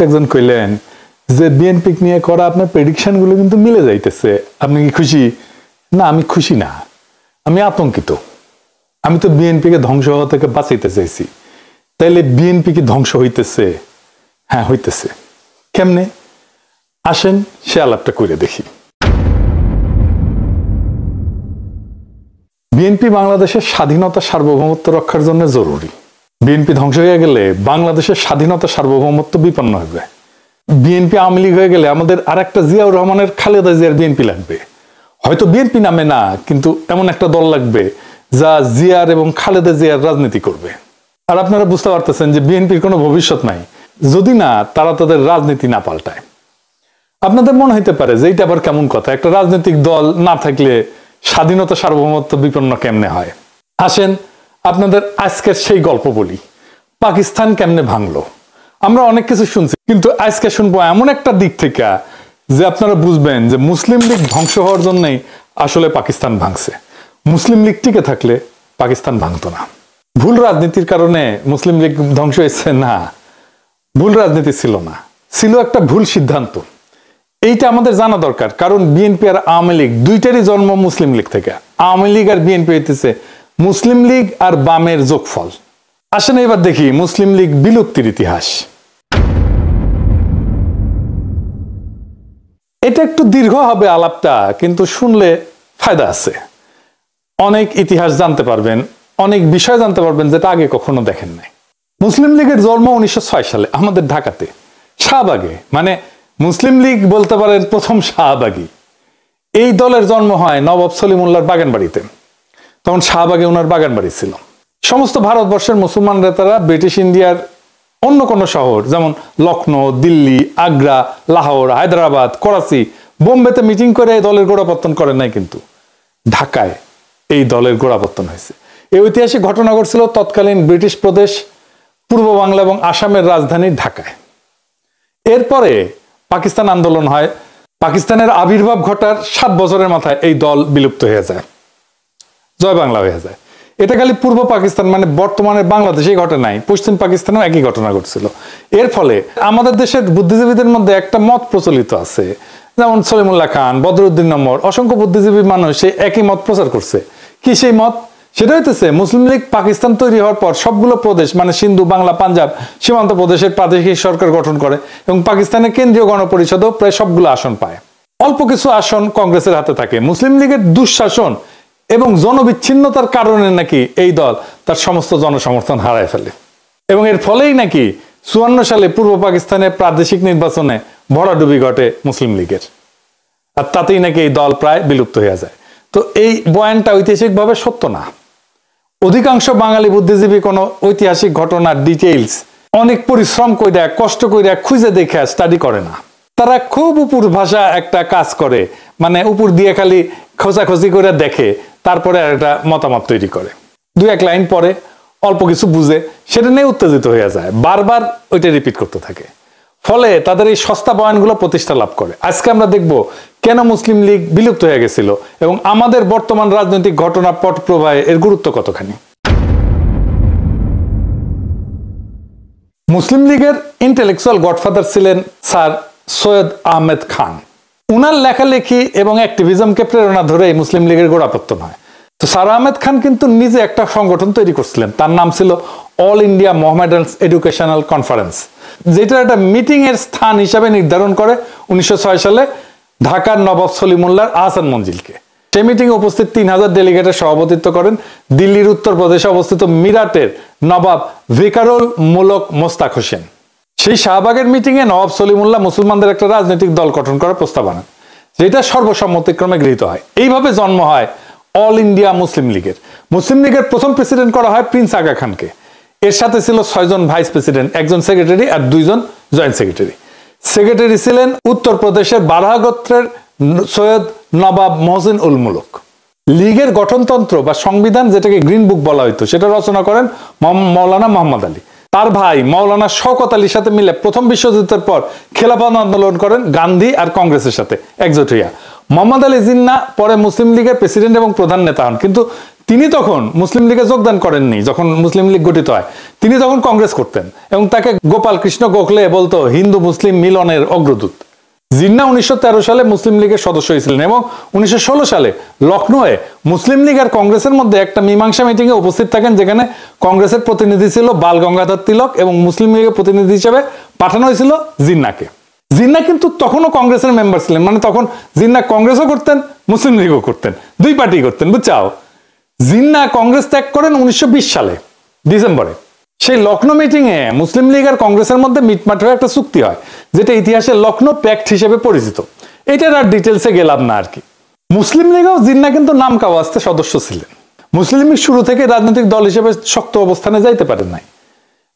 একজন কইলেন যে বিএনপি নিয়ে করা আপনার প্রেডিকশন গুলো কিন্তু মিলে যাইতেছে, আপনি কি খুশি? না, আমি খুশি না, আমি আতঙ্কিত। আমি তো বিএনপিকে ধ্বংস হওয়া থেকে বাঁচাইতে চাইছি, তাইলে বিএনপি কি ধ্বংস হইতেছে? হ্যাঁ, হইতেছে। কেমনে? আসেন সে আলাপটা করে দেখি। বিএনপি বাংলাদেশের স্বাধীনতা সার্বভৌমত্ব রক্ষার জন্য জরুরি। বিএনপি ধ্বংস হয়ে গেলে বাংলাদেশের স্বাধীনতা সার্বভৌমত্ব বিপন্ন হবে। বিএনপি আওয়ামী লীগ হয়ে গেলে আমাদের আর একটা জিয়াউর রহমানের খালেদা জিয়ার বিএনপি লাগবে। হয়তো বিএনপি নামে না, কিন্তু এমন একটা দল লাগবে যা জিয়ার এবং খালেদা জিয়ার রাজনীতি করবে। আর আপনারা বুঝতে পারতেছেন যে বিএনপির কোনো ভবিষ্যৎ নাই যদি না তারা তাদের রাজনীতি না পাল্টায়। আপনাদের মনে হইতে পারে যে এইটা আবার কেমন কথা, একটা রাজনৈতিক দল না থাকলে স্বাধীনতা সার্বভৌমত্ব বিপন্ন কেমনে হয়? আসেন আপনাদের আজকের সেই গল্প বলি, পাকিস্তান কেমনে ভাঙলো। আমরা অনেক কিছু শুনছি, কিন্তু আজকে শুনবো এমন একটা দিক থেকে যে আপনারা বুঝবেন যে মুসলিম লীগ ধ্বংস হওয়ার জন্যই আসলে পাকিস্তান ভাঙছে। মুসলিম লীগ টিকে থাকলে পাকিস্তান ভাঙতো না। ভুল রাজনীতির কারণে মুসলিম লীগ ধ্বংস হয়েছে না, ভুল রাজনীতি ছিল না, ছিল একটা ভুল সিদ্ধান্ত। এইটা আমাদের জানা দরকার, কারণ বিএনপি আর আওয়ামী লীগ দুইটারই জন্ম মুসলিম লীগ থেকে। আওয়ামী লীগ আর বিএনপি হইতেছে মুসলিম লীগ আর বামের যোগফল। আসেন এবার দেখি মুসলিম লীগ বিলুপ্তির ইতিহাস। এটা একটু দীর্ঘ হবে আলাপটা, কিন্তু শুনলে ফায়দা আছে। অনেক ইতিহাস জানতে পারবেন, অনেক বিষয় জানতে পারবেন যেটা আগে কখনো দেখেন নাই। মুসলিম লীগের জন্ম 1906 সালে আমাদের ঢাকাতে শাহবাগে, মানে মুসলিম লীগ বলতে পারেন প্রথম শাহবাগী। এই দলের জন্ম হয় নবাব সলিমুল্লাহর বাগান বাড়িতে, তখন শাহবাগে ওনার বাগান বাড়ি ছিল। সমস্ত ভারতবর্ষের মুসলমান নেতারা ব্রিটিশ ইন্ডিয়ার অন্য কোনো শহর যেমন লখনৌ, দিল্লি, আগ্রা, লাহোর, হায়দ্রাবাদ, করাচি, বোম্বেতে মিটিং করে এই দলের গোড়াপত্তন করেন নাই, কিন্তু ঢাকায় এই দলের গোড়াপত্তন হয়েছে। এই ঐতিহাসিক ঘটনা ঘটছিল তৎকালীন ব্রিটিশ প্রদেশ পূর্ব বাংলা এবং আসামের রাজধানী ঢাকায়। এরপরে পাকিস্তান আন্দোলন হয়, পাকিস্তানের আবির্ভাব ঘটার 7 বছরের মাথায় এই দল বিলুপ্ত হয়ে যায়, জয় বাংলা হয়ে যায়। এটা খালি পূর্ব পাকিস্তান মানে বর্তমানে বাংলাদেশেই ঘটে নাই, পশ্চিম পাকিস্তানেও একই ঘটনা ঘটছিল। এর ফলে আমাদের দেশের বুদ্ধিজীবীদের মধ্যে একটা মত প্রচলিত আছে, যেমন সলিমুল্লাহ খান, বদরুদ্দিন নম্বর, অসংখ্য বুদ্ধিজীবী মানুষ সেই একই মত প্রচার করছে। কি সেই মত? সেটা হইতেছে মুসলিম লীগ পাকিস্তান তৈরি হওয়ার পর সবগুলো প্রদেশ মানে সিন্ধু, বাংলা, পাঞ্জাব সীমান্ত প্রদেশের প্রাদেশিক সরকার গঠন করে এবং পাকিস্তানের কেন্দ্রীয় গণপরিষদও প্রায় সবগুলো আসন পায়। অল্প কিছু আসন কংগ্রেসের হাতে থাকে। মুসলিম লীগের দুঃশাসন এবং জনবিচ্ছিন্নতার কারণে নাকি এই দল তার সমস্ত জনসমর্থন হারায় ফেলে এবং এর ফলেই নাকি 54 সালে পূর্ব পাকিস্তানের প্রাদেশিক নির্বাচনে ভরাডুবি ঘটে মুসলিম লীগের, আর তাতেই নাকি এই দল প্রায় বিলুপ্ত হয়ে যায়। তো এই বয়ানটা ঐতিহাসিকভাবে সত্য না। অধিকাংশ বাঙালি বুদ্ধিজীবী কোনো ঐতিহাসিক ঘটনার ডিটেইলস অনেক পরিশ্রম কইরা কষ্ট কইরা খুঁজে দেখে স্টাডি করে না। তারা খুব উপর ভাষা একটা কাজ করে, মানে উপর দিয়ে খালি খোঁজাখুঁজি করে দেখে, তারপরে একটা মতামত তৈরি করে, 2-1 লাইন পরে অল্প কিছু বুঝে সেটা নিয়ে উত্তেজিত হয়ে যায়, বারবার ওইটা রিপিট করতে থাকে। ফলে তাদের এই সস্তা বয়ানগুলো প্রতিষ্ঠা লাভ করে। আজকে আমরা দেখব কেন মুসলিম লীগ বিলুপ্ত হয়ে গেছিল এবং আমাদের বর্তমান রাজনৈতিক ঘটনা পট প্রবাহে এর গুরুত্ব কতখানি। মুসলিম লীগের ইন্টেলেকচুয়াল গডফাদার ছিলেন স্যার সৈয়দ আহমেদ খান। উনার লেখালেখি এবং অ্যাক্টিভিজমকে প্রেরণা ধরেই মুসলিম লীগের গোড়াপত্তন হয়। তো স্যার আহমেদ খান কিন্তু নিজে একটা সংগঠন তৈরি করছিলেন, তার নাম ছিল all India Mohammedan educational conference, যেটা একটা মিটিং এর স্থান হিসাবে নির্ধারণ করে 1906 সালে ঢাকার নবাব সলিমুল্লাহর আহসান মঞ্জিলকে। সেই মিটিং এ উপস্থিত 3000 ডেলিগেটের সভাপতিত্ব করেন দিল্লির উত্তরপ্রদেশে অবস্থিত মিরাটের নবাব ভিকারুল মুলক মোস্তাক হোসেন। সেই শাহবাগের মিটিং এ নবাব সলিমুল্লাহ মুসলমানদের একটা রাজনৈতিক দল গঠন করার প্রস্তাব আনেন, যেটা সর্বসম্মতিক্রমে গৃহীত হয়। এইভাবে জন্ম হয় অল ইন্ডিয়া মুসলিম লীগের। মুসলিম লীগের প্রথম প্রেসিডেন্ট করা হয় প্রিন্স আগা খানকে। এর সাথে ছিল 6 জন ভাইস প্রেসিডেন্ট, 1 জন সেক্রেটারি আর 2 জন জয়েন্ট সেক্রেটারি। সেক্রেটারি ছিলেন উত্তরপ্রদেশের বারহা গোত্রের সৈয়দ নবাব মহসিন উল মুলক। লীগের গঠনতন্ত্র বা সংবিধান, যেটাকে গ্রিন বুক বলা হইতো, সেটা রচনা করেন মৌলানা মোহাম্মদ আলী। তার ভাই মাওলানা শওকত আলীর সাথে মিলে প্রথম বিশ্বযুদ্ধের পর খেলাফত আন্দোলন করেন গান্ধী আর কংগ্রেসের সাথে একজোট হইয়া। মোহাম্মদ আলী জিন্নাহ পরে মুসলিম লীগের প্রেসিডেন্ট এবং প্রধান নেতা হন, কিন্তু তিনি তখন মুসলিম লীগে যোগদান করেননি। যখন মুসলিম লীগ গঠিত হয় তিনি তখন কংগ্রেস করতেন এবং তাকে গোপাল কৃষ্ণ গোখলে বলতো হিন্দু মুসলিম মিলনের অগ্রদূত। জিন্নাহ 1913 সালে মুসলিম লীগের সদস্য হয়েছিলেন এবং 1916 সালে লখনৌয়ে মুসলিম লীগ আর কংগ্রেসের মধ্যে একটা মীমাংসা মিটিং এ উপস্থিত থাকেন, যেখানে কংগ্রেসের প্রতিনিধি ছিল বাল গঙ্গাধর তিলক এবং মুসলিম লীগের প্রতিনিধি হিসেবে পাঠানো হয়েছিল জিন্নাহকে। জিন্নাহ কিন্তু তখনও কংগ্রেসের মেম্বার ছিলেন, মানে তখন জিন্নাহ কংগ্রেসও করতেন মুসলিম লীগও করতেন, দুই পার্টি করতেন, বুঝছাও। জিন্নাহ কংগ্রেস ত্যাগ করেন 1920 সালে ডিসেম্বরে। সেই লখনৌ মিটিং এ মুসলিম লীগ আর কংগ্রেসের মধ্যে মিটমাট হয়ে একটা চুক্তি হয়, যেটা ইতিহাসে লখনৌ প্যাক্ট হিসেবে পরিচিত। এটার আর ডিটেলসে গেলাম না আর কি। মুসলিম লীগেও জিন্নাহ কিন্তু নাম কাওয়াস্তে সদস্য ছিলেন। মুসলিম লীগ শুরু থেকে রাজনৈতিক দল হিসেবে শক্ত অবস্থানে যাইতে পারেন নাই,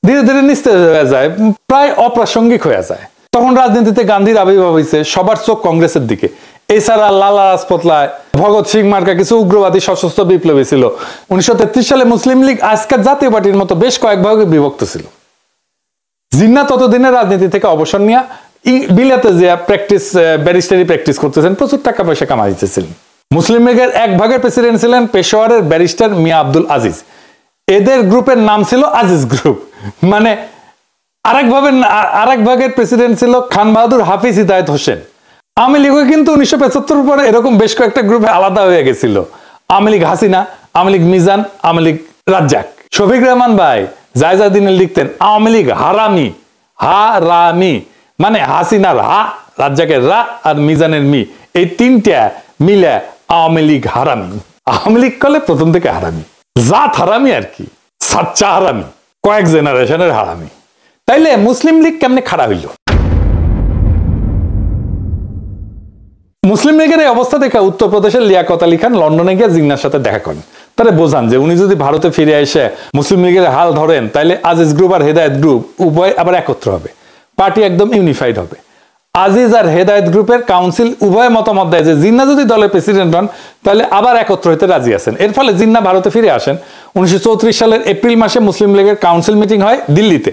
ধীরে ধীরে নিস্তেজ হয়ে যায়, প্রায় অপ্রাসঙ্গিক হয়ে যায়। তখন রাজনীতিতে গান্ধীর আবির্ভাব হয়েছে, সবার চোখ কংগ্রেসের দিকে। এছাড়া লালা রাজপথ রায়, ভগৎ সিং মার্কা কিছু উগ্রবাদী সশস্ত্র বিপ্লবী ছিল। 1933 সালে মুসলিম লীগ আজকের জাতীয় পার্টির মতো বেশ কয়েক ভাগে বিভক্ত ছিল। জিন্নাহ ততদিনে রাজনীতি থেকে অবসর নিয়ে বিলাতে যে ব্যারিস্টারি প্র্যাকটিস করতেছেন, প্রচুর টাকা পয়সা কামাইতেছিলেন। মুসলিম লীগের এক ভাগের প্রেসিডেন্ট ছিলেন পেশোয়ারের ব্যারিস্টার মিয়া আব্দুল আজিজ। এদের গ্রুপের নাম ছিল আজিজ গ্রুপ। মানে আরেক ভাগের প্রেসিডেন্ট ছিল খান বাহাদুর হাফিজ হিদায়ত হোসেন। আওয়ামী লীগও কিন্তু 1975 পরে এরকম বেশ কয়েকটা গ্রুপে আলাদা হয়ে গেছিল। আওয়ামী লীগ হাসিনা, আওয়ামী লীগ মিজান, আওয়ামী লীগ রাজ্জাক। শফিক রহমান ভাই জায়জাদিনে লিখতেন আওয়ামী লীগ হারামি, হারামি মানে হাসিনার হা, রাজ্জাকের রা আর মিজানের মি, এই তিনটা মিলে আওয়ামী লীগ হারামি। আওয়ামী লীগ কলে প্রথম থেকে হারামি, জাত হারামি আর কি, সাচ্চা হারামি, কয়েক জেনারেশনের হারামি। তাইলে মুসলিম লীগ কেমনে খাড়া হইল? মুসলিম লীগের এই অবস্থা দেখে উত্তরপ্রদেশের লিয়াকত আলী খান লন্ডনে গিয়ে জিন্নাহর সাথে দেখা করেন। তারা বোঝান যে উনি যদি ভারতে ফিরে এসে মুসলিম লীগের হাল ধরেন, তাইলে আজিজ গ্রুপ আর হেদায়েত গ্রুপ উভয় আবার একত্র হবে, পার্টি একদম ইউনিফাইড হবে। আজিজ আর হেদায়েত গ্রুপের কাউন্সিল উভয় মতামত দেয় যে জিন্নাহ যদি দলের প্রেসিডেন্ট হন তাহলে আবার একত্র হতে রাজি আছেন। এর ফলে জিন্নাহ ভারতে ফিরে আসেন। 1934 সালের এপ্রিল মাসে মুসলিম লীগের কাউন্সিল মিটিং হয় দিল্লিতে।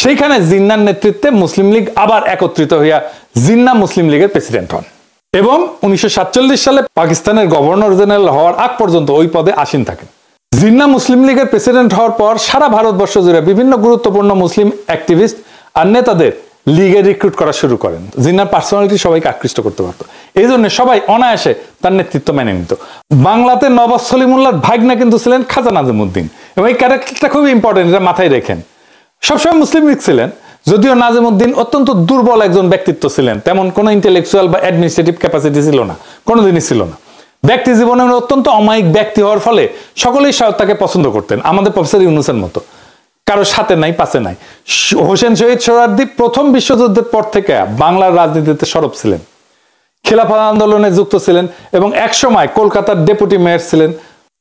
সেইখানে জিন্নাহর নেতৃত্বে মুসলিম লীগ আবার একত্রিত হইয়া জিন্নাহ মুসলিম লীগের প্রেসিডেন্ট হন এবং 1947 সালে পাকিস্তানের গভর্নর জেনারেল হওয়ার আগ পর্যন্ত ওই পদে আসীন থাকেন। জিন্নাহ মুসলিম লীগের প্রেসিডেন্ট হওয়ার পর সারা ভারতবর্ষ জুড়ে বিভিন্ন গুরুত্বপূর্ণ মুসলিম অ্যাক্টিভিস্ট আর নেতাদের লীগে রিক্রুট করা শুরু করেন। জিন্নাহর পার্সোনালিটি সবাইকে আকৃষ্ট করতে পারত, এই জন্য সবাই অনায়াসে তার নেতৃত্ব মেনে নিত। বাংলাতে নবাব সলিমুল্লাহর ভাগনা কিন্তু ছিলেন খাজা নাজিমউদ্দিন এবং এই ক্যারেক্টারটা খুবই ইম্পর্টেন্ট, এটা মাথায় রেখেন। সবসময় মুসলিম লীগ ছিলেন, যদিও নাজিমউদ্দিন অত্যন্ত দুর্বল একজন ব্যক্তিত্ব ছিলেন, তেমন কোনো ইন্টেলেকচুয়াল বা অ্যাডমিনিস্ট্রেটিভ ক্যাপাসিটি ছিল না, কোনোদিনই ছিল না। ব্যক্তি জীবনে অত্যন্ত অমায়িক ব্যক্তি হওয়ার ফলে সকলেই তাকে পছন্দ করতেন, আমাদের প্রফেসর ইউনূসের মতো। কারো সাথে নাই পাশে নাই। হোসেন শহীদ সোহরাওয়ার্দী প্রথম বিশ্বযুদ্ধের পর থেকে বাংলার রাজনীতিতে সরব ছিলেন, খেলাফত আন্দোলনে যুক্ত ছিলেন এবং একসময় কলকাতার ডেপুটি মেয়র ছিলেন।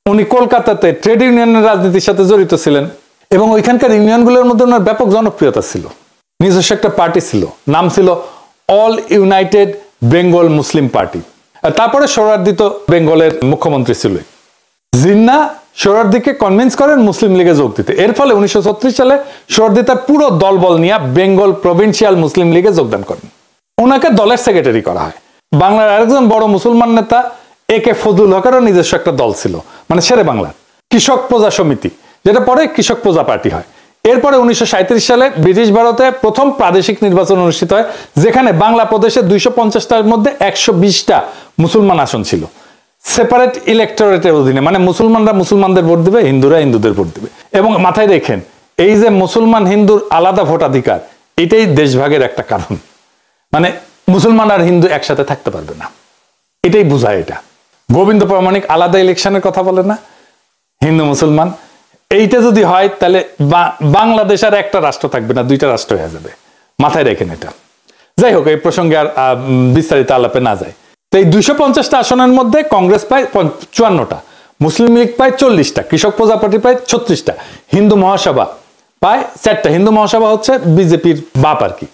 উনি কলকাতাতে ট্রেড ইউনিয়নের রাজনীতির সাথে জড়িত ছিলেন এবং ওইখানকার ইউনিয়নগুলোর মধ্যে ওনার ব্যাপক জনপ্রিয়তা ছিল। নিজস্ব একটা পার্টি ছিল, নাম ছিল অল ইউনাইটেড বেঙ্গল মুসলিম পার্টি। তারপরে সোহরাওয়ার্দী তো বেঙ্গলের মুখ্যমন্ত্রী ছিল। জিন্নাহ সোহরাওয়ার্দীকে কনভিন্স করেন মুসলিম লীগে যোগ দিতে। এর ফলে 1936 সালে সোহরাওয়ার্দী তার পুরো দলবল নিয়ে বেঙ্গল প্রভিন্সিয়াল মুসলিম লীগে যোগদান করেন। ওনাকে দলের সেক্রেটারি করা হয়। বাংলার আরেকজন বড় মুসলমান নেতা একে ফজলুল হকেরও নিজস্ব একটা দল ছিল, মানে শেরে বাংলার কৃষক প্রজা সমিতি, যেটা পরে কৃষক প্রজা পার্টি হয়। এরপরে 1937 সালে ব্রিটিশ ভারতে প্রথম প্রাদেশিক নির্বাচন অনুষ্ঠিত হয়, যেখানে বাংলা প্রদেশে 250টার মধ্যে 120টা মুসলমান আসন ছিল। সেপারেট ইলেকটোরেটের অধীনে, মানে মুসলমানরা মুসলমানদের ভোট দিবে, হিন্দুরা হিন্দুদের ভোট দিবে। এবং মাথায় রেখেন, এই যে মুসলমান হিন্দুর আলাদা ভোটাধিকার, এটাই দেশভাগের একটা কারণ। মানে মুসলমান আর হিন্দু একসাথে থাকতে পারবে না, এটাই বোঝায়। এটা গোবিন্দ প্রামাণিক আলাদা ইলেকশনের কথা বলে না, হিন্দু মুসলমান। এইটা যদি হয় তাহলে বাংলাদেশ আর একটা রাষ্ট্র থাকবে না, দুইটা রাষ্ট্র হয়ে যাবে। মাথায় রেখেন এটা। যাই হোক, এই প্রসঙ্গে আর বিস্তারিত আলাপে না যায়। তো এই 250টা আসনের মধ্যে কংগ্রেস পায় 54টা, মুসলিম লীগ পায় 40টা, কৃষক প্রজা পার্টি পায় 36টা, হিন্দু মহাসভা পায় 4টা। হিন্দু মহাসভা হচ্ছে বিজেপির বাপ আর কি।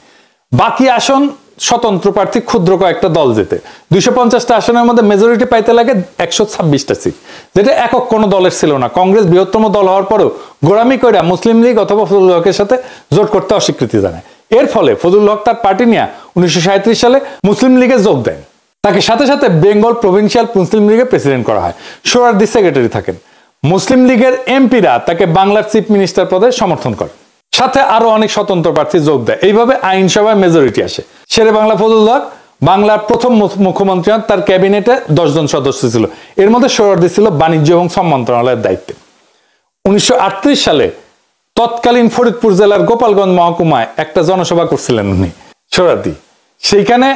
বাকি আসন স্বতন্ত্র প্রার্থী ক্ষুদ্র কয়েকটা দল যেতে। 250টা আসনের মধ্যে মেজরিটি পাইতে লাগে 126টা সিট, যেটা একক কোনো দলের ছিল না। কংগ্রেস বৃহত্তম দল হওয়ার পরেও গোড়ামি করে মুসলিম লীগ অথবা ফজলুল হকের সাথে জোট করতে অস্বীকৃতি জানায়। এর ফলে ফজলুল হক তার পার্টি নিয়ে 1937 সালে মুসলিম লীগে যোগ দেন। তাকে সাথে সাথে বেঙ্গল প্রভিন্সিয়াল মুসলিম লীগের প্রেসিডেন্ট করা হয়। সোহরাওয়ার্দী সেক্রেটারি থাকেন। মুসলিম লীগের এমপিরা তাকে বাংলার চিফ মিনিস্টার পদে সমর্থন করে, সাথে আরো অনেক স্বতন্ত্র প্রার্থী যোগ দেয়। এইভাবে আইনসভায় মেজরিটি আসে। শেরে বাংলা ফজলুল হক বাংলার প্রথম মুখ্যমন্ত্রী হন। তার ক্যাবিনেটে 10 জন সদস্য ছিল। এর মধ্যে সোহরাওয়ার্দী ছিল বাণিজ্য এবং শ্রম মন্ত্রণালয়ের দায়িত্বে। 1938 সালে তৎকালীন ফরিদপুর জেলার গোপালগঞ্জ মহকুমায় একটা জনসভা করছিলেন উনি, সোহরাওয়ার্দী। সেইখানে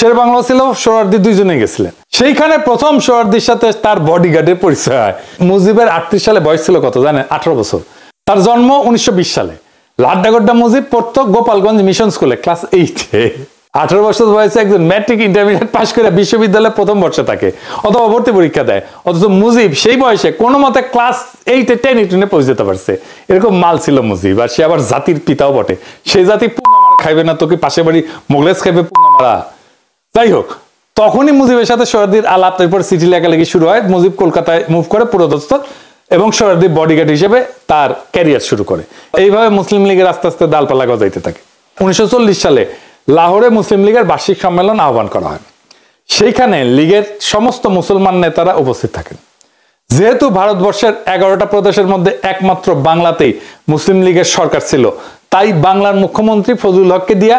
শেরে বাংলা ছিল, সোহরাওয়ার্দী দুইজনে গেছিলেন। সেইখানে প্রথম সোহরাওয়ার্দীর সাথে তার বডিগার্ডের পরিচয় হয়। মুজিবের 38 সালে বয়স ছিল কত জানেন? 18 বছর। তার জন্ম 1920 সালে। লাড্ডাগোড্ডা মুজিব পড়তো গোপালগঞ্জ মিশন স্কুলে ক্লাস 8-এ। 18 বছর বয়সে একজন ম্যাট্রিক ইন্টারমিডিয়েট পাশ করে বিশ্ববিদ্যালয়ে প্রথম বর্ষে থাকে অথবা ভর্তি পরীক্ষা দেয়, অথচ মুজিব সেই বয়সে কোনো মতে ক্লাস 8-এ 10-এ পৌঁছে যেতে পারছে। এরকম মাল ছিল মুজিব। আর সে আবার জাতির পিতাও বটে। সেই জাতি পুঙ্গা মারা খাইবে না তো কি পাশে বাড়ি মোগলেস খাইবে পুঙ্গা মারা? যাই হোক, তখনই মুজিবের সাথে সোহরাওয়ার্দীর আলাপ, এরপর চিঠি লেখালেখি শুরু হয়। মুজিব কলকাতায় মুভ করে পুরোদস্ত এবং সোহরাওয়ার্দী বডিগার্ড হিসেবে তার ক্যারিয়ার শুরু করে। এইভাবে মুসলিম লীগের আস্তে আস্তে ডালপালা গজাইতে থাকে। 1940 সালে লাহোরে মুসলিম লীগের বার্ষিক সম্মেলন আহ্বান করা হয়। সেইখানে লীগের সমস্ত মুসলমান নেতারা উপস্থিত থাকেন। যেহেতু ভারতবর্ষের 11টা প্রদেশের মধ্যে একমাত্র বাংলাতেই মুসলিম লীগের সরকার ছিল, তাই বাংলার মুখ্যমন্ত্রী ফজলুল হককে দিয়া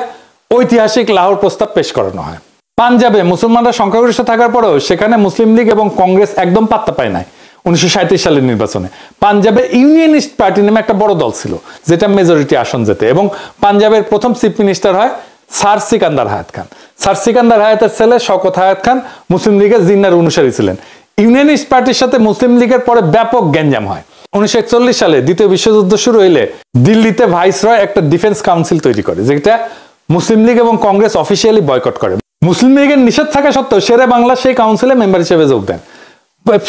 ঐতিহাসিক লাহোর প্রস্তাব পেশ করানো হয়। পাঞ্জাবে মুসলমানরা সংখ্যাগরিষ্ঠ থাকার পরেও সেখানে মুসলিম লীগ এবং কংগ্রেস একদম পাত্তা পায় নাই। 1937 সালের নির্বাচনে পাঞ্জাবে ইউনিয়নিস্ট পার্টি নামে একটা বড় দল ছিল, যেটা মেজরিটি আসন যেতে, এবং পাঞ্জাবের প্রথম চিফ মিনিস্টার হয় স্যার সিকান্দার হায়াত খান। স্যার সিকান্দার হায়াতের ছেলে শওকত হায়াত খান মুসলিম লীগের জিন্নার অনুসারী ছিলেন। ইউনিয়নিস্ট পার্টির সাথে মুসলিম লীগের পরে ব্যাপক গ্যাঞ্জাম হয়। 1941 সালে দ্বিতীয় বিশ্বযুদ্ধ শুরু হইলে দিল্লিতে ভাইসরয় একটা ডিফেন্স কাউন্সিল তৈরি করে, যেটা মুসলিম লীগ এবং কংগ্রেস অফিসিয়ালি বয়কট করে। মুসলিম লীগের নিষেধ থাকা সত্ত্বেও শেরে বাংলা সেই কাউন্সিলে মেম্বার হিসেবে যোগ দেন।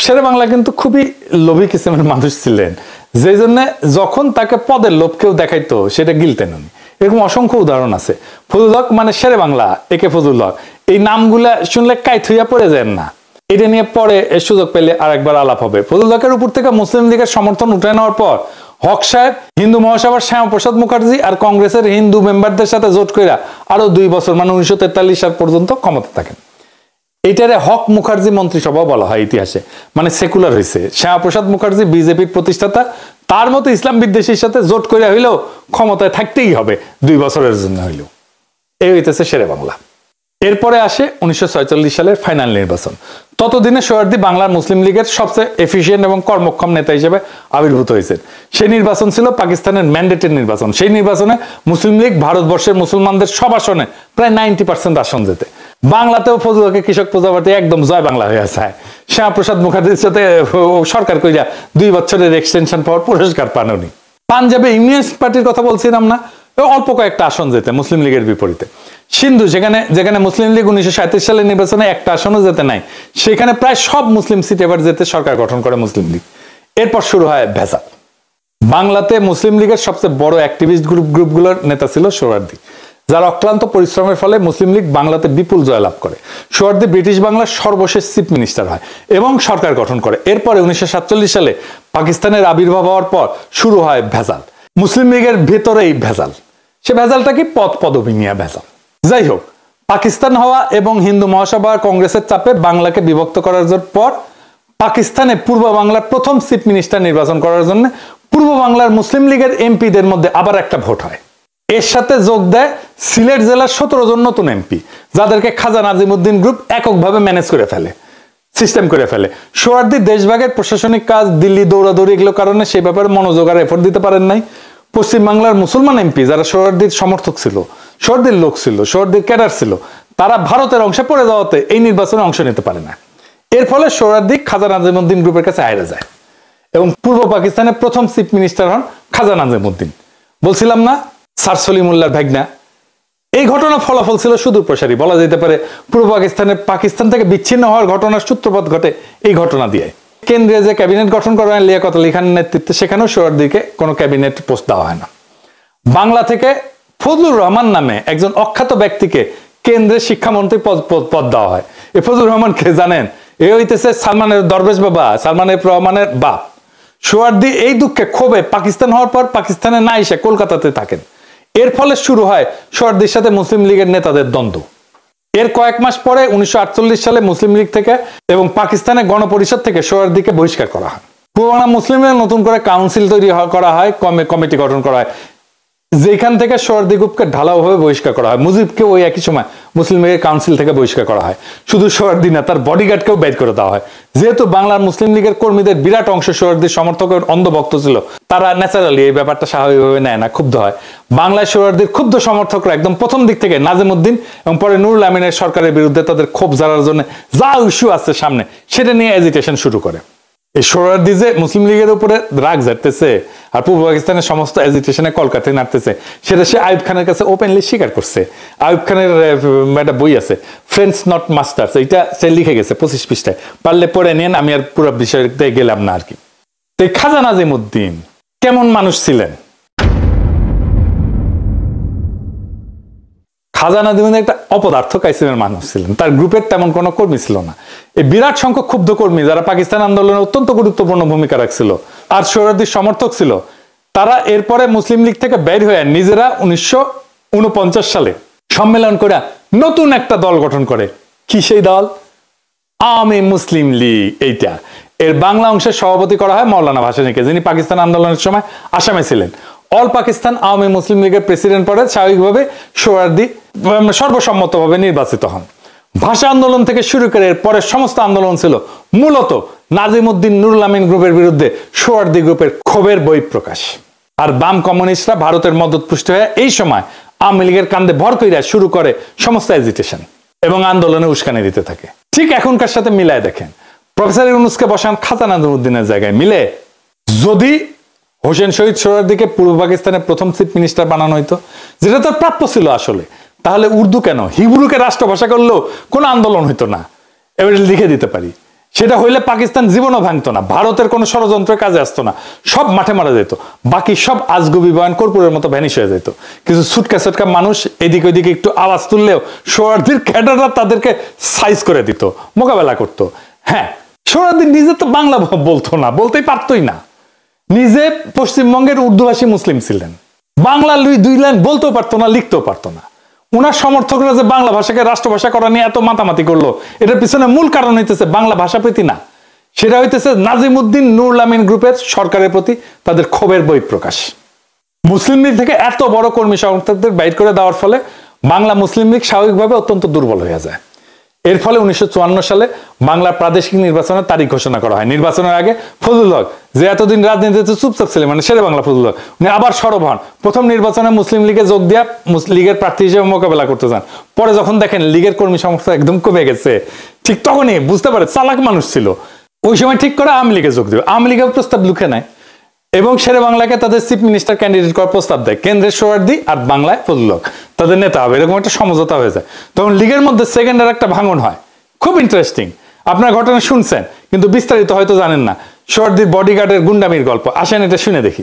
শেরে বাংলা কিন্তু খুবই লোভী কিসিমের মানুষ ছিলেন, যেই জন্য যখন তাকে পদের লোভ কেউ দেখাইতো সেটা গিলতেন উনি। এরকম অসংখ্য উদাহরণ আছে। ফজলুল হক মানে শেরে বাংলা, একে ফজলুল হক, এই নামগুলা শুনলে কাই থুইয়া পড়ে যায় না। এটা নিয়ে পরে সুযোগ পেলে আরেকবার আলাপ হবে। ফজলুল হকের উপর থেকে মুসলিম লীগের সমর্থন উঠে নেওয়ার পর হক সাহেব হিন্দু মহাসভার শ্যামাপ্রসাদ মুখার্জি আর কংগ্রেসের হিন্দু মেম্বারদের সাথে জোট করে আরো 2 বছর মানে 1943 সাল পর্যন্ত ক্ষমতা থাকেন। এইটারে হক মুখার্জি মন্ত্রিসভা বলা হয় ইতিহাসে, মানে সেকুলার হয়েছে। শ্যামাপ্রসাদ মুখার্জি বিজেপির প্রতিষ্ঠাতা, তার মতো ইসলাম বিদ্বেষীর সাথে জোট করে হইলেও ক্ষমতায় থাকতেই হবে 2 বছরের জন্য হইলেও। এই হইতেছে শেরে বাংলা। এরপরে আসে 1946 সালের ফাইনাল নির্বাচন। ততদিনে সোহরাওয়ার্দী বাংলার মুসলিম লীগের সবচেয়ে এফিশিয়েন্ট এবং কর্মক্ষম নেতা হিসেবে আবির্ভূত হয়েছেন। সেই নির্বাচন ছিল পাকিস্তানের ম্যান্ডেটের নির্বাচন। সেই নির্বাচনে মুসলিম লীগ ভারতবর্ষের মুসলমানদের সব আসনে প্রায় 90% আসন যেতে। বাংলাতেও ফজলুল হকের কৃষক প্রজাপতি একদম জয় বাংলা হয়ে যায়। শ্যামাপ্রসাদ মুখার্জির সাথে সরকার কইরা 2 বছরের এক্সটেনশন পাওয়ার পুরস্কার পান উনি। পাঞ্জাবে ইউনিয়নিস্ট পার্টির কথা বলছিলাম না, অল্প কয়েকটা আসন যেতে মুসলিম লীগের বিপরীতে। সিন্ধু যেখানে মুসলিম লীগ 1937 সালের নির্বাচনে একটা আসনও যেতে নাই, সেখানে প্রায় সব মুসলিম সিট এবার যেতে সরকার গঠন করে মুসলিম লীগ। এরপর শুরু হয় ভেজাল। বাংলাতে মুসলিম লীগের সবচেয়ে বড় অ্যাক্টিভিস্ট গ্রুপগুলোর নেতা ছিল সোহরাওয়ার্দী, যার অক্লান্ত পরিশ্রমের ফলে মুসলিম লীগ বাংলাতে বিপুল জয়লাভ করে। সোহরাওয়ার্দী ব্রিটিশ বাংলার সর্বশেষ চিফ মিনিস্টার হয় এবং সরকার গঠন করে। এরপরে 1947 সালে পাকিস্তানের আবির্ভাব হওয়ার পর শুরু হয় ভেজাল। মুসলিম লীগের ভেতরেই ভেজাল। সে ভেজালটা কি? পদ পদবি নিয়ে ভেজাল। যাই হোক, পাকিস্তান হওয়া এবং হিন্দু মহাসভা কংগ্রেসের চাপে বাংলাকে বিভক্ত করার পর পাকিস্তানে পূর্ব বাংলার প্রথম চিফ মিনিস্টার নির্বাচন করার জন্য পূর্ব বাংলার মুসলিম লীগের এমপিদের মধ্যে আবার একটা ভোট হয়। এর সাথে যোগ দেয় সিলেট জেলার 17 জন নতুন এমপি, যাদেরকে খাজা নাজিমউদ্দিন গ্রুপ এককভাবে ম্যানেজ করে ফেলে, সিস্টেম করে ফেলে। সোহরাওয়ার্দী দেশভাগের প্রশাসনিক কাজ, দিল্লি দৌড়াদৌড়ি, এগুলো কারণে সেই ব্যাপারে মনোযোগ আর এফোর্ট দিতে পারেন নাই। পশ্চিমবাংলার মুসলমান এমপি যারা সোহরাওয়ার্দীর সমর্থক ছিল, সোহরাওয়ার্দীর লোক ছিল, সোহরাওয়ার্দীর ক্যাডার ছিল, তারা ভারতের অংশে পড়ে যাওয়াতে এই নির্বাচনে অংশ নিতে পারে না। এর ফলে সোহরাওয়ার্দী খাজা নাজিমউদ্দিন গ্রুপের কাছে হারে যায় এবং পূর্ব পাকিস্তানের প্রথম চিফ মিনিস্টার হন খাজা নাজিমউদ্দিন। বলছিলাম না স্যার সলিমুল্লাহর ভাগনা। এই ঘটনা ফলাফল ছিল সুদূর প্রসারী, বলা যেতে পারে পূর্ব পাকিস্তান থেকে বিচ্ছিন্ন হওয়ার ঘটনার সূত্রপাত ঘটে এই ঘটনা দিয়ে। কেন্দ্রে যে ক্যাবিনেট গঠন করা হয় লিয়াকত আলী খানের নেতৃত্বে, সেখানেও সোহরাওয়ার্দীকে কোনো ক্যাবিনেট পোস্ট দেওয়া হয় না। বাংলা থেকে ফজলুর রহমান নামে একজন অখ্যাত ব্যক্তিকে কেন্দ্রের শিক্ষামন্ত্রী পদ দেওয়া হয়। এ ফজলুর রহমানকে জানেন? এ হইতেছে সালমানের দরবেশ বাবা, সালমান এফ রহমানের বাপ। সোহরাওয়ার্দী এই দুঃখে ক্ষোভে পাকিস্তান হওয়ার পর পাকিস্তানে না এসে কলকাতাতে থাকেন। এর ফলে শুরু হয় সোহরাওয়ার্দীর সাথে মুসলিম লীগের নেতাদের দ্বন্দ্ব। এর কয়েক মাস পরে 1948 সালে মুসলিম লীগ থেকে এবং পাকিস্তানের গণপরিষদ থেকে সোহরাওয়ার্দীকে বহিষ্কার করা হয়। পূর্ব বাংলা মুসলিমরা নতুন করে কাউন্সিল তৈরি করা হয়, কমিটি গঠন করা হয়, যেখান থেকে সোহরাওয়ার্দী গ্রুপকে ঢালাওভাবে বহিষ্কার করা হয়। মুজিবকে ওই একই সময় মুসলিম লীগের কাউন্সিল থেকে বহিষ্কার করা হয়। শুধু সোহরাওয়ার্দী না, তার বডিগার্ডকেও বের করে দেওয়া হয়। যেহেতু বাংলার মুসলিম লীগের কর্মীদের বিরাট অংশ সোহরাওয়ার্দীর সমর্থকের অন্ধভক্ত ছিল, তারা ন্যাচারালি এই ব্যাপারটা স্বাভাবিকভাবে নেয় না, ক্ষুব্ধ হয়। বাংলায় সোহরাওয়ার্দীর ক্ষুব্ধ সমর্থকরা একদম প্রথম দিক থেকে নাজিমউদ্দিন এবং পরে নুরুল আমিনের সরকারের বিরুদ্ধে তাদের ক্ষোভ জ্বালার জন্য যা ইস্যু আছে সামনে সেটা নিয়ে এজিটেশন শুরু করে। এই সোহরাওয়ার্দী যে মুসলিম লীগের উপরে রাগ ঝাড়তেছে আর পূর্ব পাকিস্তানের সমস্ত এজিটেশনে কলকাতায় নাড়তেছে, সেটা সে আইয়ুব খানের কাছে ওপেনলি স্বীকার করছে। আইয়ুব খানের একটা বই আছে, ফ্রেন্ডস নট মাস্টার্স, এইটা সে লিখে গেছে 25 পৃষ্ঠায়, পারলে পড়ে নেন, আমি আর পুরো বিষয়তে গেলাম না আর কি। তো খাজা নাজিমউদ্দিন কেমন মানুষ ছিলেন? খাজা নাজিমউদ্দিন একটা অপদার্থ কাইসিমের মানুষ ছিলেন। তার গ্রুপের তেমন কোনো কর্মী ছিল না। এই বিরাট সংখ্যক ক্ষুব্ধ কর্মী যারা পাকিস্তান আন্দোলনে অত্যন্ত গুরুত্বপূর্ণ ভূমিকা রাখছিল আর সোহরাওয়ার্দীর সমর্থক ছিল, তারা এরপরে মুসলিম লীগ থেকে বের হয়ে নিজেরা 1949 সালে সম্মেলন করে নতুন একটা দল গঠন করে। কি সেই দল? আওয়ামী মুসলিম লীগ। এইটা এর বাংলা অংশের সভাপতি করা হয় মাওলানা ভাসানীকে, যিনি পাকিস্তান আন্দোলনের সময় আসামে ছিলেন। অল পাকিস্তান আওয়ামী মুসলিম লীগের প্রেসিডেন্ট পরে স্বাভাবিকভাবে সোহরাওয়ার্দী সর্বসম্মতভাবে নির্বাচিত হন। ভাষা আন্দোলন থেকে শুরু করে এর পরের সমস্ত আন্দোলন ছিল মূলত নাজিমউদ্দিন নুরুল আমিন গ্রুপের বিরুদ্ধে সোহরাওয়ার্দী গ্রুপের ক্ষোভের বহিঃপ্রকাশ। আর বাম কমিউনিস্টরা ভারতের মদতপুষ্ট হয়ে এই সময় আওয়ামী লীগের কান্দে ভর কইরা শুরু করে সমস্ত এজিটেশন এবং আন্দোলনে উস্কানি দিতে থাকে। ঠিক এখনকার সাথে মিলায় দেখেন, প্রফেসর ইউনূসকে বসান খাজা নাজিমউদ্দিনের জায়গায়, মিলে? যদি হোসেন শহীদ সোহরাওয়ার্দীকে পূর্ব পাকিস্তানের প্রথম চিফ মিনিস্টার বানানো হইতো, যেটা তার প্রাপ্য ছিল আসলে, তাহলে উর্দু কেন, হিব্রুকে রাষ্ট্রভাষা করলেও কোনো আন্দোলন হইতো না। এবার লিখে দিতে পারি, সেটা হইলে পাকিস্তান জীবনও ভাঙতো না, ভারতের কোনো ষড়যন্ত্রের কাজে আসতো না, সব মাঠে মারা যেত, বাকি সব আজগুবি বয়ান কর্পূরের মতো ভ্যানিশ হয়ে যেত। কিছু ছুটকা ছুটকা মানুষ এদিক ওইদিকে একটু আওয়াজ তুললেও সোহরাওয়ার্দীর ক্যাডাররা তাদেরকে সাইজ করে দিত, মোকাবেলা করতো। হ্যাঁ, সোহরাওয়ার্দী নিজে তো বাংলা বলতো না, বলতেই পারতোই না। নিজে পশ্চিমবঙ্গের উর্দুভাষী মুসলিম ছিলেন, বাংলা দুই লাইন বলতেও পারতো না, লিখতেও পারতো না। উনার সমর্থকরা যে বাংলা ভাষাকে রাষ্ট্রভাষা করা নিয়ে এত মাতামাতি করলো, এটার পিছনে মূল কারণ হইতেছে বাংলা ভাষা প্রীতি না, সেটা হইতেছে নাজিমউদ্দিন নুরুল আমিন গ্রুপের সরকারের প্রতি তাদের ক্ষোভের বহিঃপ্রকাশ। মুসলিম লীগ থেকে এত বড় কর্মী সমর্থকদের বাইর করে দেওয়ার ফলে বাংলা মুসলিম লীগ স্বাভাবিকভাবে অত্যন্ত দুর্বল হয়ে যায়। এর ফলে 1954 সালে বাংলার প্রাদেশিক নির্বাচনের তারিখ ঘোষণা করা হয়। নির্বাচনের আগে ফজলুল হক, যে এতদিন রাজনীতিতে চুপচাপ ছিলেন, মানে শেরে বাংলা ফজলুল হক, উনি আবার সরব হন। প্রথম নির্বাচনে মুসলিম লীগে যোগ দিয়া লীগের প্রার্থী হিসেবে মোকাবেলা করতে চান। পরে যখন দেখেন লীগের কর্মী সমর্থক একদম কমে গেছে, ঠিক তখনই বুঝতে পারে, চালাক মানুষ ছিল, ওই সময় ঠিক করে আওয়ামী লীগে যোগ দেবে। আওয়ামী লীগের প্রস্তাব লুকে নেয় এবং শেরে বাংলাকে তাদের চিফ মিনিস্টার ক্যান্ডিডেট করার প্রস্তাব দেয়। কেন্দ্রের সোহরাওয়ার্দী আর বাংলায় ফজলুল হক তাদের নেতা হবে, এরকম একটা সমঝোতা হয়ে যায়। তখন লীগের মধ্যে সেকেন্ডার একটা ভাঙন হয়, খুব ইন্টারেস্টিং। আপনার ঘটনা শুনছেন কিন্তু বিস্তারিত হয়তো জানেন না। সোহরাওয়ার্দীর বডিগার্ডের গুন্ডামির গল্প, আসেন এটা শুনে দেখি।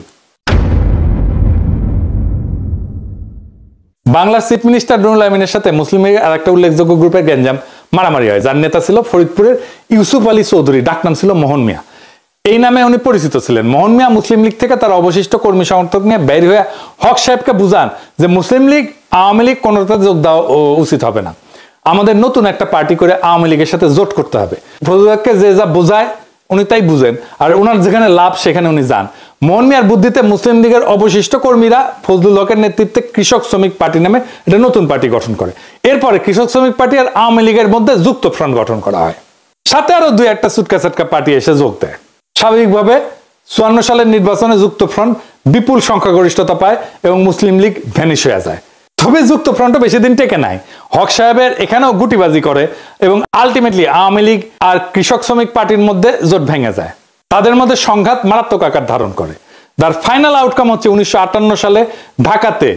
বাংলার চিফ মিনিস্টার নুরুল আমিনের সাথে মুসলিম লীগের আর একটা উল্লেখযোগ্য গ্রুপের গ্যাঞ্জাম মারামারি হয়, যার নেতা ছিল ফরিদপুরের ইউসুফ আলী চৌধুরী, ডাকনাম ছিল মোহন মিয়া। এই নামে উনি পরিচিত ছিলেন। মোহন মিয়া মুসলিম লীগ থেকে তার অবশিষ্ট কর্মী সমর্থক নিয়ে বের হয়ে হক সাহেবকে বুঝান যে মুসলিম লীগ আওয়ামী লীগ কোনোটাতে যোগ দেওয়া উচিত হবে না, আমাদের নতুন একটা পার্টি করে আওয়ামী লীগের সাথে জোট করতে হবে। ফজলুল হককে যে যা বোঝায় উনি তাই বুঝেন, আর ওনার যেখানে লাভ সেখানে উনি যান। মোহন মিয়ার বুদ্ধিতে মুসলিম লীগের অবশিষ্ট কর্মীরা ফজলুল হকের নেতৃত্বে কৃষক শ্রমিক পার্টি নামে একটা নতুন পার্টি গঠন করে। এরপরে কৃষক শ্রমিক পার্টি আর আওয়ামী লীগের মধ্যে যুক্ত ফ্রন্ট গঠন করা হয়, সাথে আরো দুই একটা চুটকা চাটকা পার্টি এসে যোগ দেয়। স্বাভাবিকভাবে 54 সালের নির্বাচনে যুক্ত ফ্রন্ট বিপুল সংখ্যাগরিষ্ঠতা পায় এবং মুসলিম লীগ ভ্যানিশ হয়ে যায়। তবে যুক্ত ফ্রন্টও বেশি দিন টেকে নাই, হক সাহেবের এখানেও গুটিবাজি করে এবং আলটিমেটলি আওয়ামী লীগ আর কৃষক শ্রমিক পার্টির মধ্যে জোট ভেঙে যায়। তাদের মধ্যে সংঘাত মারাত্মক আকার ধারণ করে। তার ফাইনাল আউটকাম হচ্ছে 1958 সালে ঢাকাতে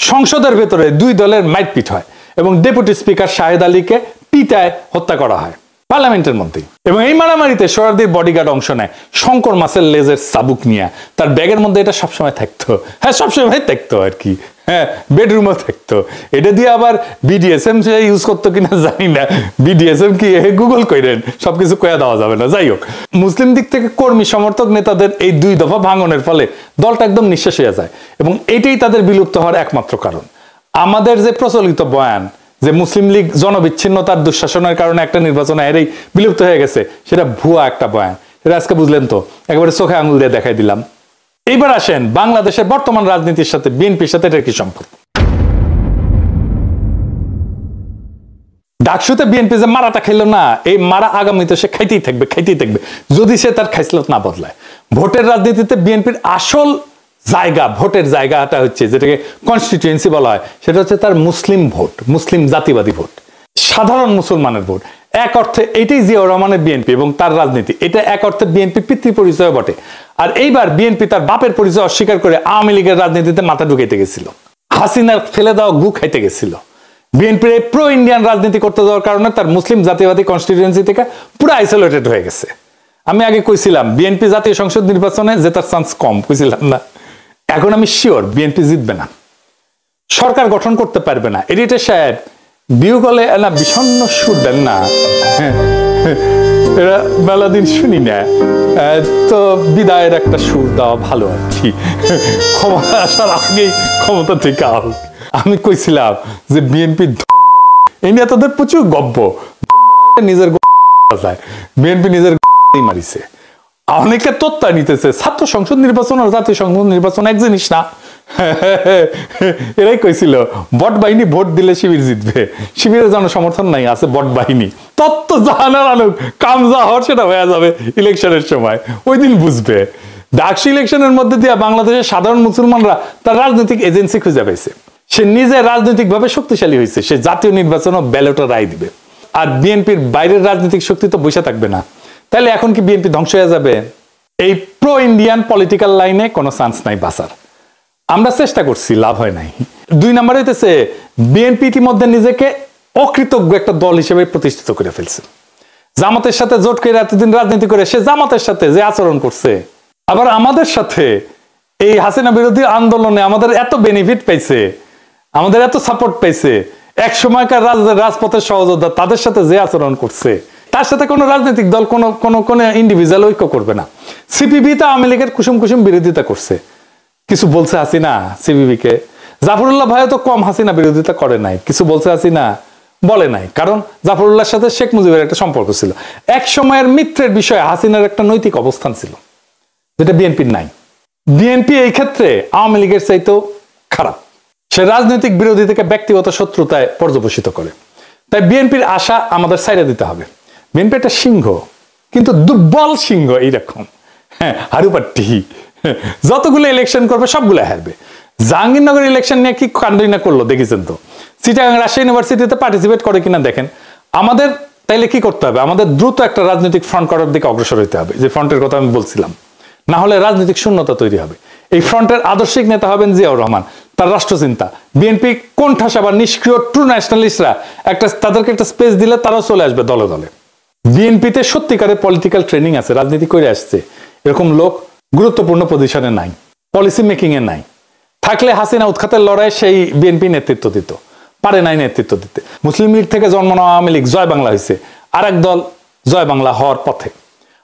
সংসদের ভেতরে দুই দলের মাইটপিট হয় এবং ডেপুটি স্পিকার শাহেদ আলীকে পিটায় হত্যা করা হয় পার্লামেন্টের মধ্যে। এবং এই মারামারিতে সোহরাওয়ার্দীর বডিগার্ড অংশ নেয় শঙ্কর মাছের লেজের চাবুক নিয়ে। তার ব্যাগের মধ্যে এটা সবসময় থাকতো, হ্যাঁ সবসময় থাকতো আর কি। হ্যাঁ বেডরুমও থাকতো। এটা দিয়ে আবার বিডিএসএম সে ইউজ করতো কিনা জানি না, বিডিএসএম কি গুগল করেন, সবকিছু কয়া দেওয়া যাবে না। যাই হোক, মুসলিম দিক থেকে কর্মী সমর্থক নেতাদের এই 2 দফা ভাঙনের ফলে দলটা একদম নিঃশেষ হয়ে যায়, এবং এটাই তাদের বিলুপ্ত হওয়ার একমাত্র কারণ। আমাদের যে প্রচলিত বয়ান যে মুসলিম লীগ জনবিচ্ছিন্নতার দুঃশাসনের কারণে একটা নির্বাচন এরই বিলুপ্ত হয়ে গেছে, সেটা ভুয়া একটা বয়ান। সেটা আজকে বুঝলেন তো, একেবারে চোখে আঙুল দিয়ে দেখাই দিলাম। এইবার আসেন বাংলাদেশের বর্তমান রাজনীতির সাথে বিএনপির সাথে এটার কি সম্পর্ক। ডাকসুতে বিএনপি যে মারাটা খেলো না, এই মারা আগামীতে সে খাইতেই থাকবে যদি সে তার খাইসলত না বদলায়। ভোটের রাজনীতিতে বিএনপির আসল জায়গা, ভোটের জায়গাটা হচ্ছে যেটাকে কনস্টিটিউয়েন্সি বলা হয়, সেটা হচ্ছে তার মুসলিম ভোট, মুসলিম জাতিবাদী ভোট, সাধারণ মুসলমানের ভোট। এক অর্থে এটাই জিয়াউর রহমানের বিএনপি এবং তার রাজনীতি, এটা এক অর্থে বিএনপি পিতৃ পরিচয় বটে। আর এইবার বিএনপি তার বাপের পরিচয় অস্বীকার করে আওয়ামী লীগের রাজনীতিতে মাথা ঢুকাইতে গেছিল, হাসিনার ফেলে দেওয়া গু খাইতে গেছিল। বিএনপির এই প্রো ইন্ডিয়ান রাজনীতি করতে যাওয়ার কারণে তার মুসলিম জাতীয়বাদী কনস্টিটিউয়েন্সি থেকে পুরো আইসোলেটেড হয়ে গেছে। আমি আগে কইছিলাম বিএনপি জাতীয় সংসদ নির্বাচনে জেতার চান্স কম, কইছিলাম না? এখন আমি শিওর বিএনপি জিতবে না, সরকার গঠন করতে পারবে না। এডিটর সাহেব বিউ গলে না বিষণ্ণ সুর দেন না, এরা মেলা দিন শুনি না, তো বিদায়ের একটা সুর দেওয়া ভালো আর কি, ক্ষমতা আসার আগেই ক্ষমতা থেকে আহ। আমি কইছিলাম যে বিএনপি এই নিয়ে তাদের প্রচুর গব্য, নিজের যায় বিএনপি নিজের মারিছে, অনেকে তত্ত্বা নিতেছে ছাত্র সংসদ নির্বাচন আর জাতীয় সংসদ নির্বাচন এক জিনিস না। এরাই কইছিল বট বাহিনী ভোট দিলে শিবির জিতবে, শিবিরের জনসমর্থন নাই, আছে বট বাহিনী। তত্ত্ব জাহানার আলোক কাম যা হওয়ার সেটা হয়ে যাবে ইলেকশনের সময়, ওই দিন বুঝবে। ডাকসু ইলেকশনের মধ্যে দিয়ে বাংলাদেশের সাধারণ মুসলমানরা তার রাজনৈতিক এজেন্সি খুঁজে পেয়েছে, সে নিজে রাজনৈতিক ভাবে শক্তিশালী হয়েছে, সে জাতীয় নির্বাচন ও ব্যালটে রায় দিবে। আর বিএনপির বাইরের রাজনৈতিক শক্তি তো বসে থাকবে না। তাহলে এখন কি বিএনপি ধ্বংস হয়ে যাবে? এই প্রো ইন্ডিয়ান পলিটিক্যাল লাইনে কোনো চান্স নাই বাঁচার। আমরা চেষ্টা করছি, লাভ হয় নাই। 2 নম্বর হইতেছে বিএনপি ইতিমধ্যে নিজেকে অকৃতজ্ঞ একটা দল হিসেবে প্রতিষ্ঠিত করে ফেলছে। জামাতের সাথে জোট করে এতদিন রাজনীতি করে সে জামাতের সাথে যে আচরণ করছে, আবার আমাদের সাথে এই হাসিনা বিরোধী আন্দোলনে আমাদের এত বেনিফিট পাইছে, আমাদের এত সাপোর্ট পাইছে, এক সময়কার রাজপথের সহযোদ্ধা তাদের সাথে যে আচরণ করছে, তার সাথে কোনো রাজনৈতিক দল কোন ইন্ডিভিজুয়াল ঐক্য করবে না। সিপিবি তো আওয়ামী লীগের কুসুম বিরোধিতা করছে, কিছু বলছে হাসিনা সিপিবি কে? জাফরুল্লাহ ভাই তো কম হাসিনা বিরোধিতা করে নাই, কিছু বলছে হাসিনা? বলে নাই, কারণ জাফরুল্লাহর সাথে শেখ মুজিবের একটা সম্পর্ক ছিল, এক সময়ের মিত্রের বিষয়ে হাসিনার একটা নৈতিক অবস্থান ছিল, যেটা বিএনপির নাই। বিএনপি এই ক্ষেত্রে আওয়ামী লীগের চাইতেও খারাপ, সে রাজনৈতিক বিরোধী থেকে ব্যক্তিগত শত্রুতায় পর্যবসিত করে। তাই বিএনপির আশা আমাদের ছাইড়া দিতে হবে। বিএনপি একটা সিংহ, কিন্তু দুর্বল সিংহ, এইরকম হারুপাট্টি, যতগুলো ইলেকশন করবে সবগুলো হারবে। জাহাঙ্গীরনগর ইলেকশন নিয়ে কি কাণ্ডই না করলো দেখেছেন তো। চিটাগাং রাজশাহী ইউনিভার্সিটিতে পার্টিসিপেট করে কিনা দেখেন। আমাদের তাইলে কি করতে হবে? আমাদের দ্রুত একটা রাজনৈতিক ফ্রন্ট করার দিকে অগ্রসর হতে হবে, যে ফ্রন্টের কথা আমি বলছিলাম। না হলে রাজনৈতিক শূন্যতা তৈরি হবে। এই ফ্রন্টের আদর্শিক নেতা হবেন জিয়াউর রহমান, তার রাষ্ট্রচিন্তা। বিএনপি কোণঠাসা বা নিষ্ক্রিয় ট্রু ন্যাশনালিস্টরা তাদেরকে একটা স্পেস দিলে তারাও চলে আসবে দলে দলে। বিএনপিতে সত্যিকারের পলিটিক্যাল ট্রেনিং আছে, রাজনীতি করে আসছে, এরকম লোক গুরুত্বপূর্ণ পজিশনে নাই, পলিসি মেকিং এ নাই। থাকলে হাসিনা উৎখাতের লড়াই সেই বিএনপি নেতৃত্ব দিত, পারে নাই নেতৃত্ব দিতে। মুসলিম লীগ থেকে জন্ম নেওয়া আওয়ামী লীগ জয় বাংলা হয়েছে, আর এক দল জয় বাংলা হওয়ার পথে।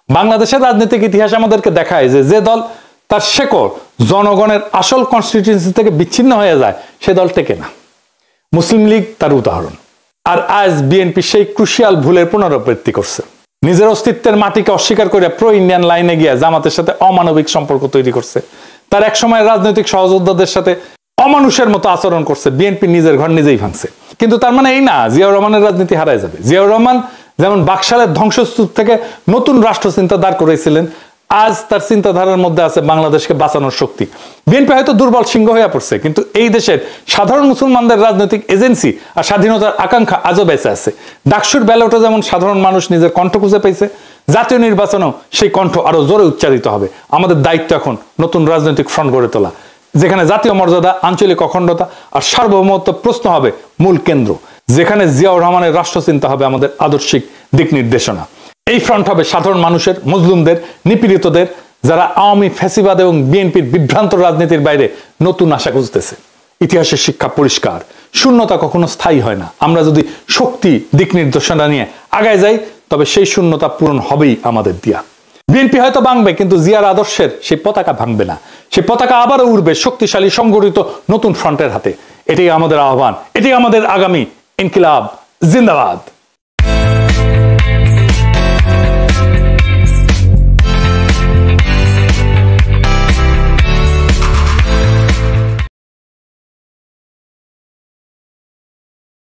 বাংলাদেশের রাজনৈতিক ইতিহাস আমাদেরকে দেখায় যে দল তার শেকড় জনগণের আসল কনস্টিটিউয়েন্সি থেকে বিচ্ছিন্ন হয়ে যায়, সে দল টেকে না। মুসলিম লীগ তার উদাহরণ। আর আজ বিএনপি সেই ক্রুশিয়াল ভুলের পুনরাবৃত্তি করছে, নিজের অস্তিত্বের মাটিকে অস্বীকার করে প্রো ইন্ডিয়ান লাইনে গিয়ে জামাতের সাথে অমানবিক সম্পর্ক তৈরি করছে। তার এক সময় রাজনৈতিক সহযোদ্ধাদের সাথে অমানুষের মতো আচরণ করছে। বিএনপি নিজের ঘর নিজেই ভাঙছে। কিন্তু তার মানে এই না জিয়াউর রহমানের রাজনীতি হারায় যাবে। জিয়াউর রহমান যেমন বাকশালের ধ্বংসস্তূপ থেকে নতুন রাষ্ট্র চিন্তা দাঁড় করেছিলেন, আজ তার চিন্তাধারার মধ্যে আছে বাংলাদেশকে বাঁচানোর শক্তি। বিএনপি হয়তো দুর্বল সিংহ হয়ে পড়ছে, কিন্তু এই দেশের সাধারণ মুসলমানদের রাজনৈতিক এজেন্সি আর স্বাধীনতার আকাঙ্ক্ষা আজও বেঁচে আছে। ডাকসুর ব্যালটে যেমন সাধারণ মানুষ নিজের কণ্ঠ খুঁজে পেয়েছে, জাতীয় নির্বাচনেও সেই কণ্ঠ আরো জোরে উচ্চারিত হবে। আমাদের দায়িত্ব এখন নতুন রাজনৈতিক ফ্রন্ট গড়ে তোলা, যেখানে জাতীয় মর্যাদা, আঞ্চলিক অখণ্ডতা আর সার্বভৌমত্ব প্রশ্ন হবে মূল কেন্দ্র, যেখানে জিয়াউর রহমানের রাষ্ট্রচিন্তা হবে আমাদের আদর্শিক দিক নির্দেশনা। এই ফ্রন্ট হবে সাধারণ মানুষের, মজলুমদের, নিপীড়িতদের, যারা আওয়ামী ফ্যাসিবাদ এবং বিএনপির বিভ্রান্ত রাজনীতির বাইরে নতুন আশা খুঁজতেছে। ইতিহাসের শিক্ষা পরিষ্কার, শূন্যতা কখনো স্থায়ী হয় না। আমরা যদি শক্তি দিক নির্দেশনা নিয়ে আগায় যাই তবে সেই শূন্যতা পূরণ হবেই আমাদের দিয়া। বিএনপি হয়তো ভাঙবে, কিন্তু জিয়ার আদর্শের সেই পতাকা ভাঙবে না। সেই পতাকা আবারও উড়বে শক্তিশালী সংগঠিত নতুন ফ্রন্টের হাতে। এটাই আমাদের আহ্বান, এটাই আমাদের আগামী ইনকিলাব। জিন্দাবাদ।